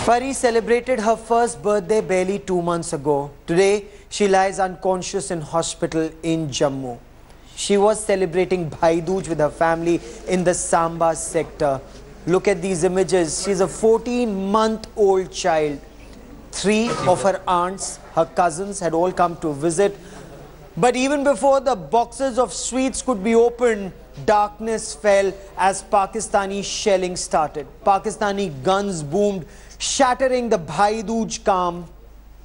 Pari celebrated her first birthday barely 2 months ago. Today, she lies unconscious in hospital in Jammu. She was celebrating Bhai Dooj with her family in the Samba sector. Look at these images. She's a 14-month-old child. 3 of her aunts, her cousins, had all come to visit. But even before the boxes of sweets could be opened, darkness fell as Pakistani shelling started. Pakistani guns boomed, shattering the Bhai Dooj calm.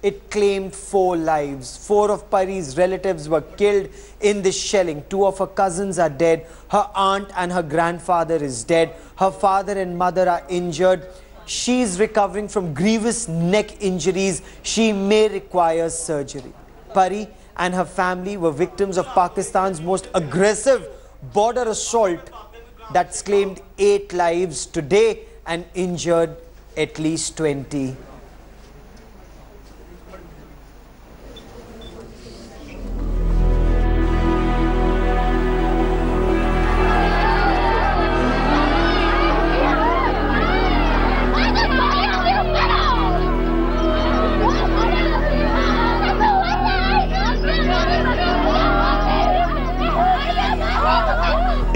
It claimed 4 lives. 4 of Pari's relatives were killed in this shelling. 2 of her cousins are dead. Her aunt and her grandfather is dead. Her father and mother are injured. She is recovering from grievous neck injuries. She may require surgery. Pari and her family were victims of Pakistan's most aggressive border assault that's claimed 8 lives today and injured at least 20.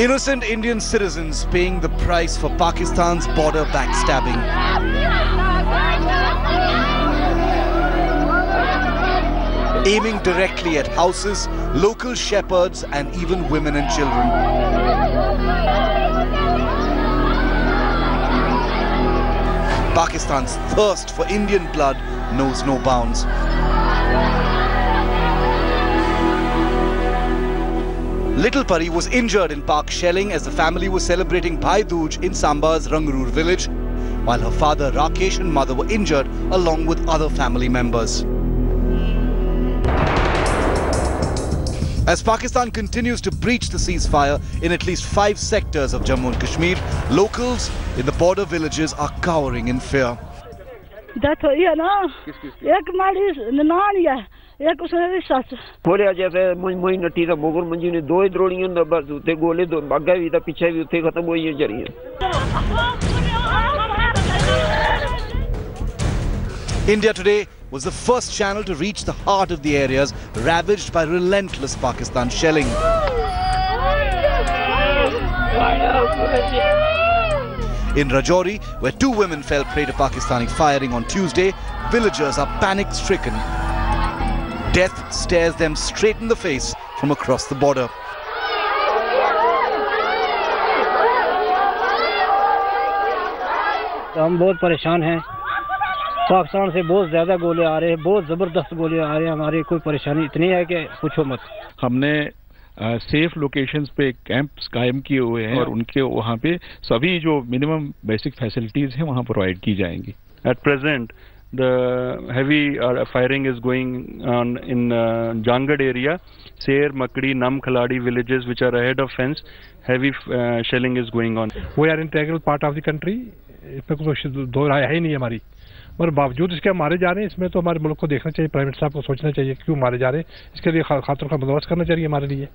Innocent Indian citizens paying the price for Pakistan's border backstabbing. Aiming directly at houses, local shepherds and even women and children. Pakistan's thirst for Indian blood knows no bounds. Little Pari was injured in Pak shelling as the family was celebrating Bhai Dooj in Samba's Rangrur village, while her father Rakesh and mother were injured along with other family members. As Pakistan continues to breach the ceasefire in at least 5 sectors of Jammu and Kashmir, locals in the border villages are cowering in fear. खोलिया जैसे मुई नटी था मोगर मंजी ने 2 ही द्रोड़ियां ना बस उते गोले 2 आगे भी था पीछे भी उते खत्म हो ही जरी। India Today was the first channel to reach the heart of the areas ravaged by relentless Pakistan shelling. In Rajouri, where 2 women fell prey to Pakistani firing on Tuesday, villagers are panic-stricken. Death stares them straight in the face from across the border. हम बहुत परेशान हैं। पाकिस्तान से बहुत ज़्यादा गोले आ रहे हैं, बहुत ज़बरदस्त गोले आ रहे हैं। हमारी कोई परेशानी इतनी है कि पूछो मत। हमने सेफ लोकेशंस पे कैंप्स कायम किए हुए हैं और उनके वहाँ पे सभी जो मिनिमम बेसिक फैसिलिटीज़ हैं वहाँ प्रोवाइड की जाएंगी। At present, the heavy firing is going on in Jangad area, Ser, Makdi, Nam, Khaladi villages which are ahead of fence. Heavy shelling is going on. We are integral part of the country. इसमें कुछ दो राय है ही नहीं हमारी, और बावजूद इसके मारे जा रहे हैं। इसमें तो हमारे मुल्क को देखना चाहिए, प्राइवेट साहब को सोचना चाहिए क्यों मारे जा रहे हैं। इसके लिए खातरों का बंदोबस्त करना चाहिए हमारे लिए।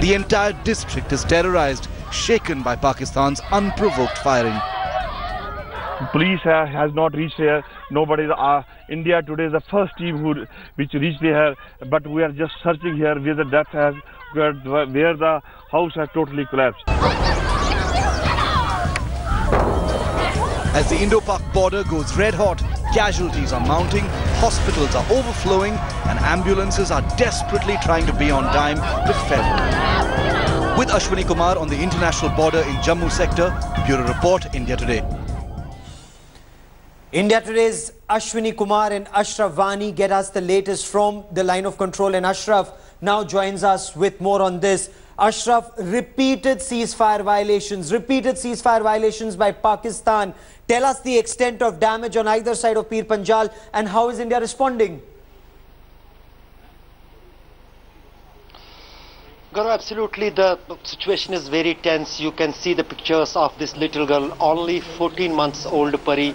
The entire district is terrorized, shaken by Pakistan's unprovoked firing. Police has not reached here. Nobody. India Today is the first team which reached here, but we are just searching here where the death has, where the house has totally collapsed. As the Indo-Pak border goes red hot, casualties are mounting, hospitals are overflowing, and ambulances are desperately trying to be on time to help. With Ashwini Kumar on the international border in Jammu sector, Bureau Report, India Today. India Today's Ashwini Kumar and Ashraf Vani get us the latest from the line of control, and Ashraf now joins us with more on this. Ashraf, repeated ceasefire violations by Pakistan. Tell us the extent of damage on either side of Pir Panjal and how is India responding? Gaurav, absolutely, the situation is very tense. You can see the pictures of this little girl, only 14 months old Pari,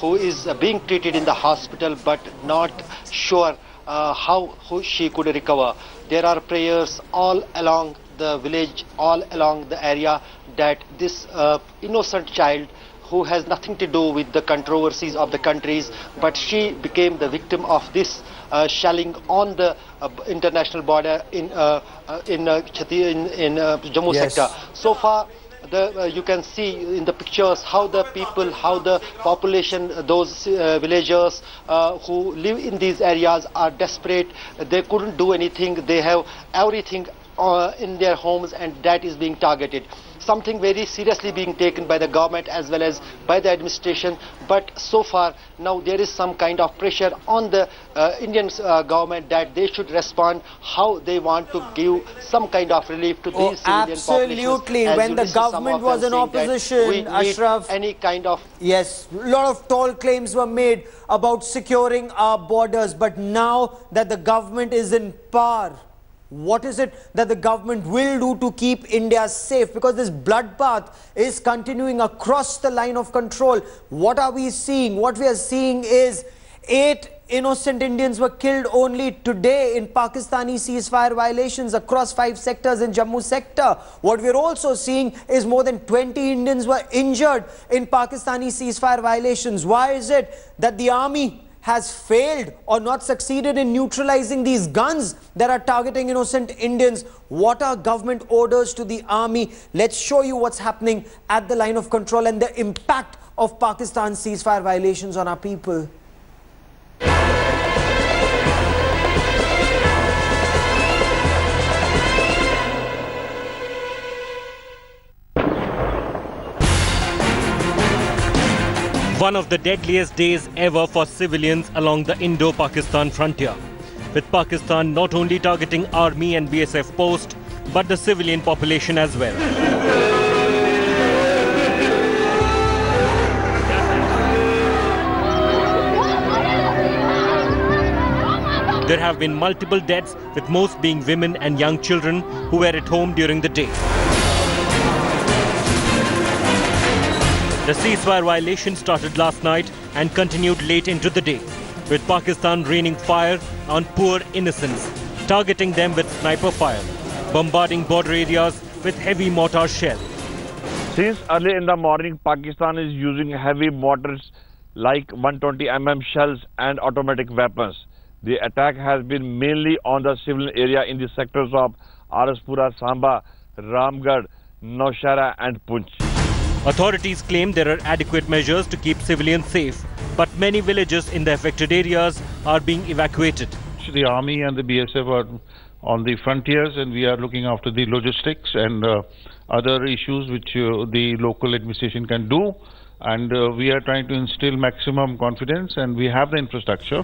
who is being treated in the hospital but not sure how she could recover. There are prayers all along the village, all along the area, that this innocent child who has nothing to do with the controversies of the countries, but she became the victim of this shelling on the international border in Jammu sector. So far, you can see in the pictures how the people, how the population, those villagers who live in these areas are desperate. They couldn't do anything. They have everything in their homes, and that is being targeted. Something very seriously being taken by the government as well as by the administration, but so far now there is some kind of pressure on the Indian government that they should respond how they want to give some kind of relief to these civilian populations. Absolutely. When the government was in opposition, Ashraf, any kind of... Yes, a lot of tall claims were made about securing our borders, but now that the government is in power, what is it that the government will do to keep India safe? Because this bloodbath is continuing across the line of control. What are we seeing? What we are seeing is 8 innocent Indians were killed only today in Pakistani ceasefire violations across 5 sectors in Jammu sector. What we are also seeing is more than 20 Indians were injured in Pakistani ceasefire violations. Why is it that the army has failed or not succeeded in neutralizing these guns that are targeting innocent Indians? What are government orders to the army? Let's show you what's happening at the line of control and the impact of Pakistan's ceasefire violations on our people. One of the deadliest days ever for civilians along the Indo-Pakistan frontier, with Pakistan not only targeting army and BSF posts, but the civilian population as well. There have been multiple deaths, with most being women and young children who were at home during the day. The ceasefire violation started last night and continued late into the day, with Pakistan raining fire on poor innocents, targeting them with sniper fire, bombarding border areas with heavy mortar shell. Since early in the morning, Pakistan is using heavy mortars like 120 mm shells and automatic weapons. The attack has been mainly on the civilian area in the sectors of Araspura, Samba, Ramgarh, Naushera and Poonch. Authorities claim there are adequate measures to keep civilians safe, but many villages in the affected areas are being evacuated. The army and the BSF are on the frontiers, and we are looking after the logistics and other issues which the local administration can do, and we are trying to instill maximum confidence, and we have the infrastructure.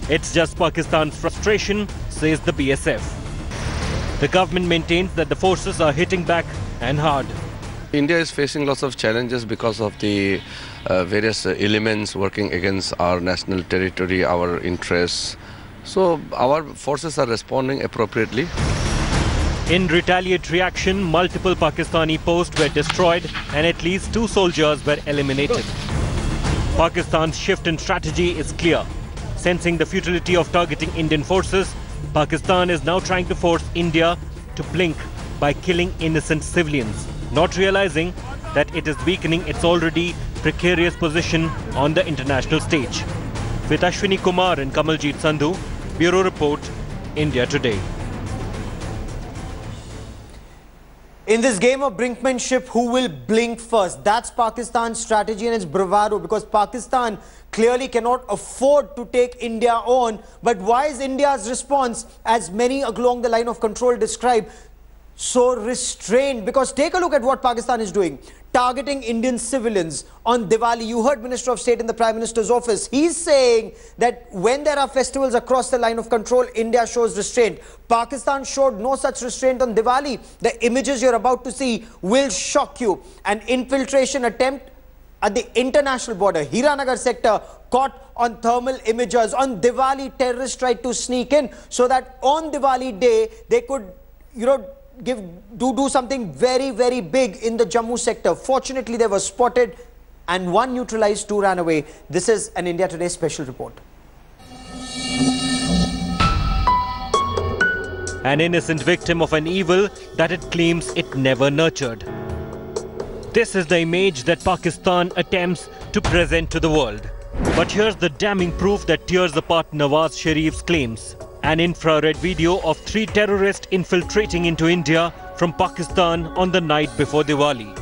It's just Pakistan's frustration, says the BSF. The government maintains that the forces are hitting back and hard. India is facing lots of challenges because of the various elements working against our national territory, our interests. So our forces are responding appropriately. In retaliatory action, multiple Pakistani posts were destroyed and at least 2 soldiers were eliminated. Pakistan's shift in strategy is clear. Sensing the futility of targeting Indian forces, Pakistan is now trying to force India to blink by killing innocent civilians, not realizing that it is weakening its already precarious position on the international stage. With Ashwini Kumar and Kamaljeet Sandhu, Bureau Report, India Today. In this game of brinkmanship, who will blink first? That's Pakistan's strategy and its bravado, because Pakistan clearly cannot afford to take India on. But why is India's response, as many along the line of control describe, so restrained? Because take a look at what Pakistan is doing. Targeting Indian civilians on Diwali. You heard Minister of State in the Prime Minister's office. He's saying that when there are festivals across the line of control, India shows restraint. Pakistan showed no such restraint on Diwali. The images you're about to see will shock you. An infiltration attempt at the international border, Hiranagar sector, caught on thermal images. On Diwali, terrorists tried to sneak in so that on Diwali day, they could, do something very, very big in the Jammu sector. Fortunately, they were spotted and 1 neutralized, 2 ran away. This is an India Today special report. an innocent victim of an evil that it claims it never nurtured. This is the image that Pakistan attempts to present to the world. But here's the damning proof that tears apart Nawaz Sharif's claims. An infrared video of 3 terrorists infiltrating into India from Pakistan on the night before Diwali.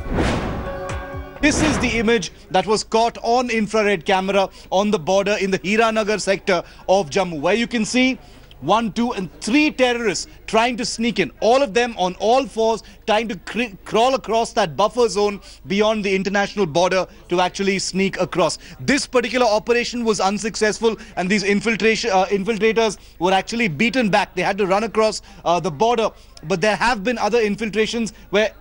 This is the image that was caught on infrared camera on the border in the Hiranagar sector of Jammu, where you can see 1, 2 and 3 terrorists trying to sneak in, all of them on all fours, trying to crawl across that buffer zone beyond the international border to actually sneak across. This particular operation was unsuccessful, and these infiltrators were actually beaten back. They had to run across the border, but there have been other infiltrations where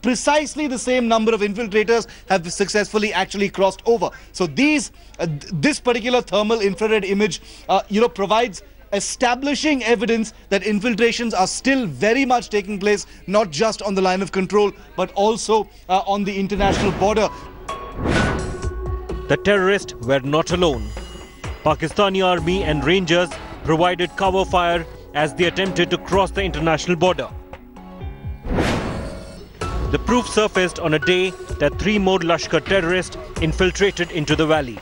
precisely the same number of infiltrators have successfully actually crossed over. So this particular thermal infrared image, provides establishing evidence that infiltrations are still very much taking place, not just on the line of control, but also on the international border. The terrorists were not alone. Pakistani army and rangers provided cover fire as they attempted to cross the international border. The proof surfaced on a day that 3 more Lashkar terrorists infiltrated into the valley.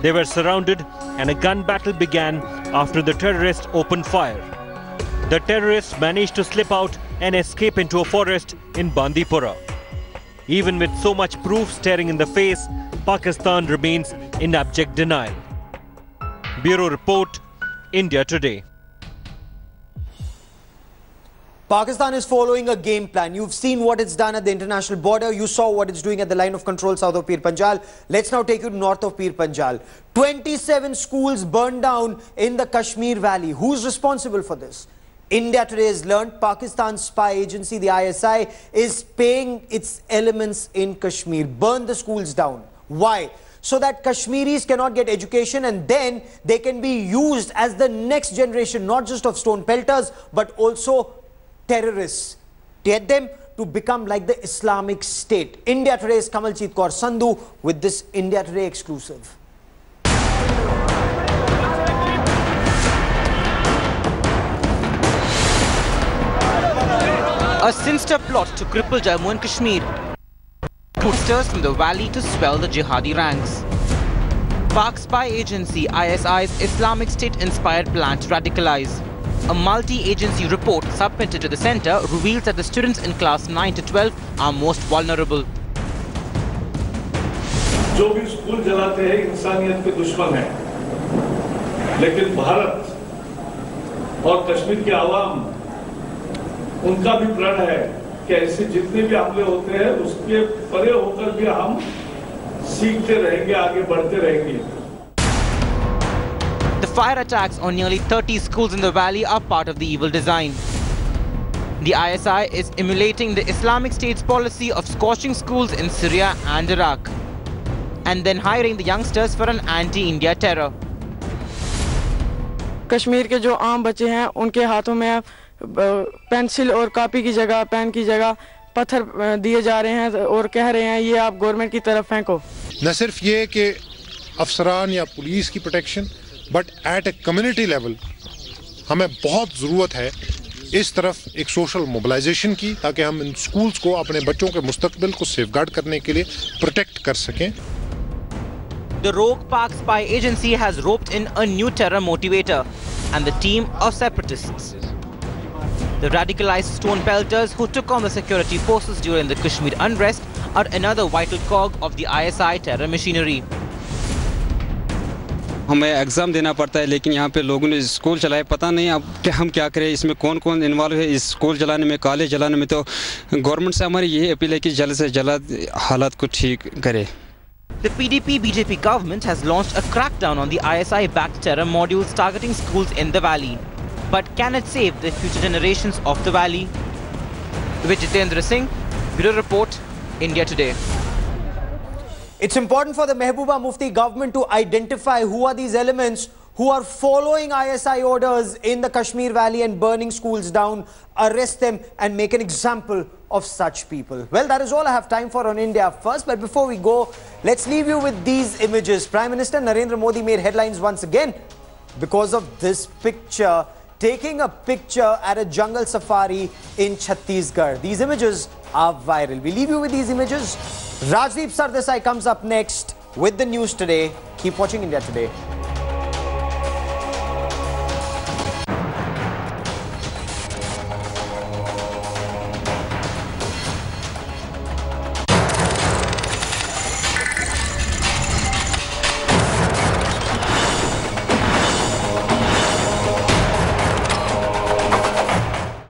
They were surrounded and a gun battle began after the terrorists opened fire. The terrorists managed to slip out and escape into a forest in Bandipora. Even with so much proof staring in the face, Pakistan remains in abject denial. Bureau Report, India Today. Pakistan is following a game plan. You've seen what it's done at the international border. You saw what it's doing at the line of control south of Pir Panjal. Let's now take you to north of Pir Panjal. 27 schools burned down in the Kashmir Valley. Who's responsible for this? India Today has learned Pakistan's spy agency, the ISI, is paying its elements in Kashmir. Burn the schools down. Why? So that Kashmiris cannot get education, and then they can be used as the next generation, not just of stone pelters, but also terrorists. Get them to become like the Islamic State. India Today's Kamaljeet Kaur Sandhu with this India Today exclusive. A sinister plot to cripple Jammu and Kashmir. Hoodsters from the valley to swell the jihadi ranks. Pak spy agency ISI's Islamic State-inspired plan to radicalize. A multi-agency report submitted to the centre reveals that the students in class 9 to 12 are most vulnerable. जो भी school जलाते हैं इंसानियत के दुश्मन हैं, लेकिन भारत और कश्मीर के आवाम उनका भी प्रण है कि ऐसे जितने भी हमले होते हैं उसके परे होकर भी हम सीखते रहेंगे, आगे बढ़ते रहेंगे. The fire attacks on nearly 30 schools in the valley are part of the evil design. The ISI is emulating the Islamic State's policy of scorching schools in Syria and Iraq, and then hiring the youngsters for an anti-India terror. Kashmir के जो आम बच्चे हैं उनके हाथों में pencil और copy की जगह, पेन की जगह पत्थर दिए जा रहे हैं और कह रहे हैं ये आप गवर्नमेंट की तरफ फेंको. न सिर्फ ये कि अफसरान या पुलिस की protection, but at a community level हमें बहुत ज़रूरत है इस तरफ एक सोशल मोबिलाइजेशन की, ताकि हम इन स्कूल्स को अपने बच्चों के मुस्तकबिल को सेफगार्ड करने के लिए प्रोटेक्ट कर सकें. The rogue Pak spy agency has roped in a new terror motivator and the team of separatists. The radicalized stone pelters who took on the security forces during the Kashmir unrest are another vital cog of the ISI terror machinery. हमें exam देना पड़ता है, लेकिन यहाँ पे लोगों ने school चलाए, पता नहीं अब कि हम क्या करें. इसमें कौन कौन इन्वॉल्व है इस स्कूल चलाने में, कॉलेज चलाने में. तो गवर्नमेंट से हमारी यही अपील है कि जल्द से जल्द हालात को ठीक करे. The PDP-BJP government has launched a crackdown on the ISI-backed terror modules targeting schools in the valley. But can it save the future generations of the valley? With Jitendra Singh, Bureau Report, India Today. It's important for the Mehbooba Mufti government to identify who are these elements who are following ISI orders in the Kashmir Valley and burning schools down, arrest them and make an example of such people. Well, that is all I have time for on India First. But before we go, let's leave you with these images. Prime Minister Narendra Modi made headlines once again because of this picture taking a picture at a jungle safari in Chhattisgarh. These images are viral. We leave you with these images. Rajdeep Sardesai comes up next with the news today. Keep watching India Today.